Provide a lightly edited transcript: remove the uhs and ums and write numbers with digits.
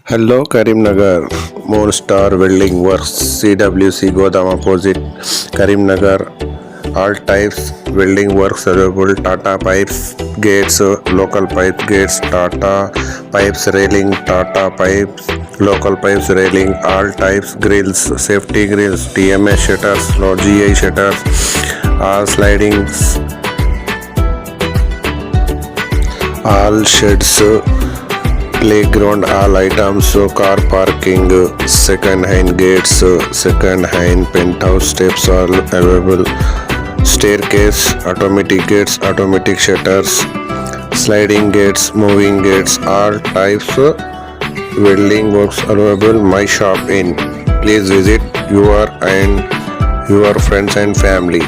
Hello, Karimnagar. Moonstar Welding Works, CWC GODAM opposite Karimnagar. All types welding works available. Tata pipes, gates, local pipe gates, Tata pipes railing, Tata pipes, local pipes railing, all types grills, safety grills, TMS shutters, GI shutters, all slidings, all sheds, playground, all items, car parking, second hand gates, second hand penthouse steps are available, staircase, automatic gates, automatic shutters, sliding gates, moving gates, all types welding works available. My shop in. Please visit your and your friends and family.